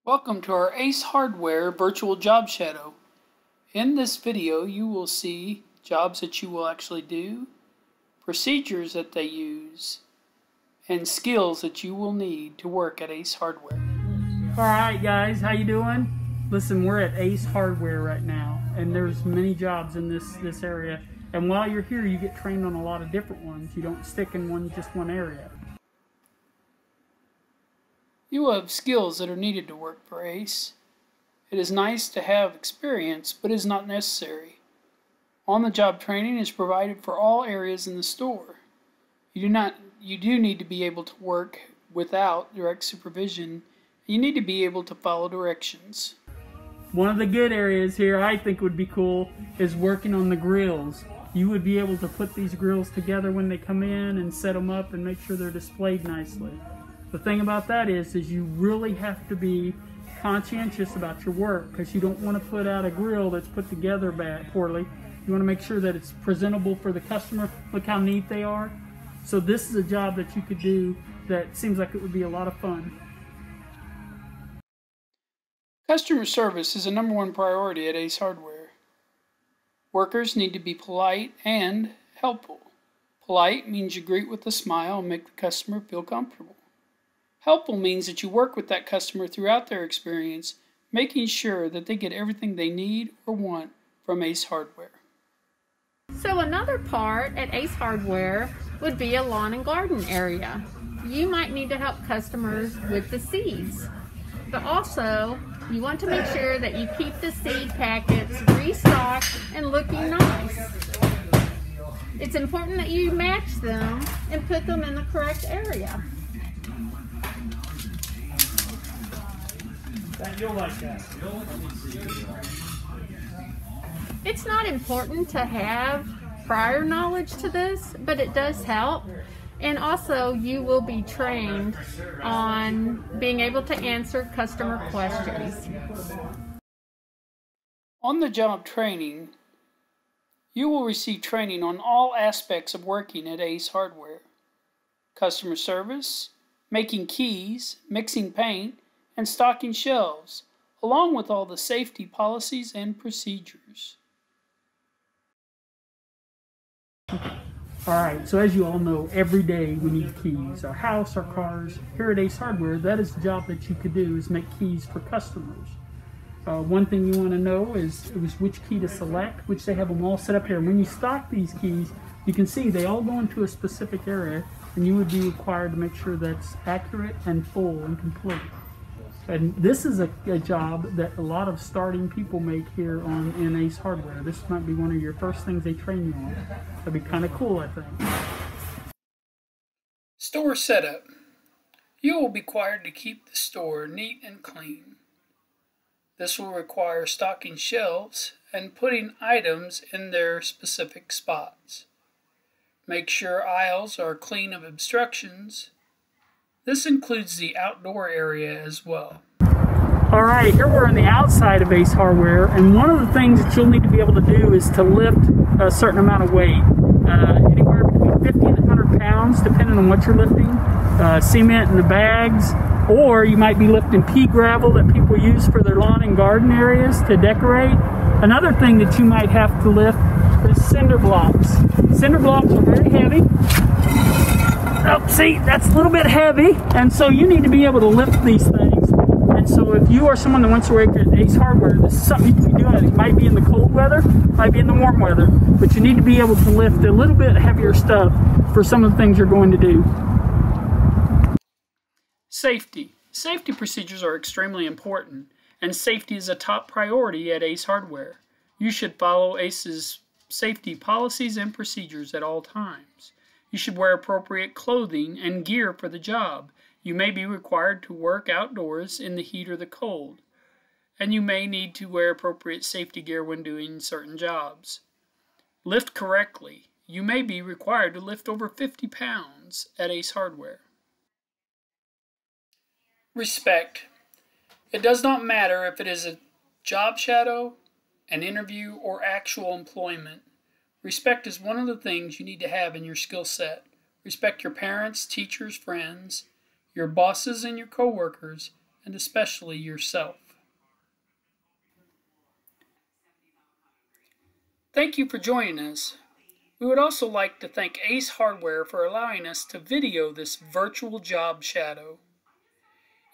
Welcome to our Ace Hardware Virtual Job Shadow. In this video you will see jobs that you will actually do, procedures that they use, and skills that you will need to work at Ace Hardware. Alright guys, how you doing? Listen, we're at Ace Hardware right now, and there's many jobs in this area. And while you're here, you get trained on a lot of different ones. You don't stick in just one area. You will have skills that are needed to work for Ace. It is nice to have experience, but is not necessary. On-the-job training is provided for all areas in the store. You do need to be able to work without direct supervision. You need to be able to follow directions. One of the good areas here I think would be cool is working on the grills. You would be able to put these grills together when they come in and set them up and make sure they're displayed nicely. The thing about that is you really have to be conscientious about your work, because you don't want to put out a grill that's put together poorly. You want to make sure that it's presentable for the customer. Look how neat they are. So this is a job that you could do that seems like it would be a lot of fun. Customer service is a #1 priority at Ace Hardware. Workers need to be polite and helpful. Polite means you greet with a smile and make the customer feel comfortable. Helpful means that you work with that customer throughout their experience, making sure that they get everything they need or want from Ace Hardware. So another part at Ace Hardware would be a lawn and garden area. You might need to help customers with the seeds, but also you want to make sure that you keep the seed packets restocked and looking nice. It's important that you match them and put them in the correct area. You'll like that. It's not important to have prior knowledge to this, but it does help. And also you will be trained on being able to answer customer questions. On-the-job training, you will receive training on all aspects of working at Ace Hardware. Customer service, making keys, mixing paint, and stocking shelves, along with all the safety policies and procedures. Alright, so as you all know, every day we need keys. Our house, our cars. Here at Ace Hardware, that is the job that you could do, is make keys for customers. One thing you want to know is which key to select, which they have them all set up here. And when you stock these keys, you can see they all go into a specific area, and you would be required to make sure that's accurate and full and complete. And this is a job that a lot of starting people make here in Ace Hardware. This might be one of your first things they train you on. That'd be kind of cool, I think. Store setup. You will be required to keep the store neat and clean. This will require stocking shelves and putting items in their specific spots. Make sure aisles are clean of obstructions. This includes the outdoor area as well. Alright, here we're on the outside of Ace Hardware, and one of the things that you'll need to be able to do is to lift a certain amount of weight. Anywhere between 50 and 100 pounds, depending on what you're lifting. Cement in the bags, or you might be lifting pea gravel that people use for their lawn and garden areas to decorate. Another thing that you might have to lift is cinder blocks. Cinder blocks are very heavy. Oh, see, that's a little bit heavy, and so you need to be able to lift these things. And so if you are someone that wants to work at Ace Hardware, this is something you can be doing. It might be in the cold weather, might be in the warm weather, but you need to be able to lift a little bit heavier stuff for some of the things you're going to do. Safety. Safety procedures are extremely important, and safety is a top priority at Ace Hardware. You should follow Ace's safety policies and procedures at all times. You should wear appropriate clothing and gear for the job. You may be required to work outdoors in the heat or the cold, and you may need to wear appropriate safety gear when doing certain jobs. Lift correctly. You may be required to lift over 50 pounds at Ace Hardware. Respect. It does not matter if it is a job shadow, an interview, or actual employment. Respect is one of the things you need to have in your skill set. Respect your parents, teachers, friends, your bosses, and your coworkers, and especially yourself. Thank you for joining us. We would also like to thank Ace Hardware for allowing us to video this virtual job shadow.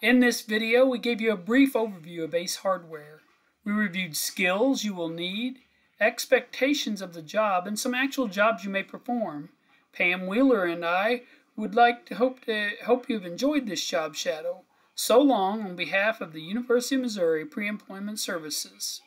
In this video, we gave you a brief overview of Ace Hardware. We reviewed skills you will need, expectations of the job, and some actual jobs you may perform. Pam Wheeler and I would like to hope you've enjoyed this job shadow. So long on behalf of the University of Missouri Pre-Employment Services.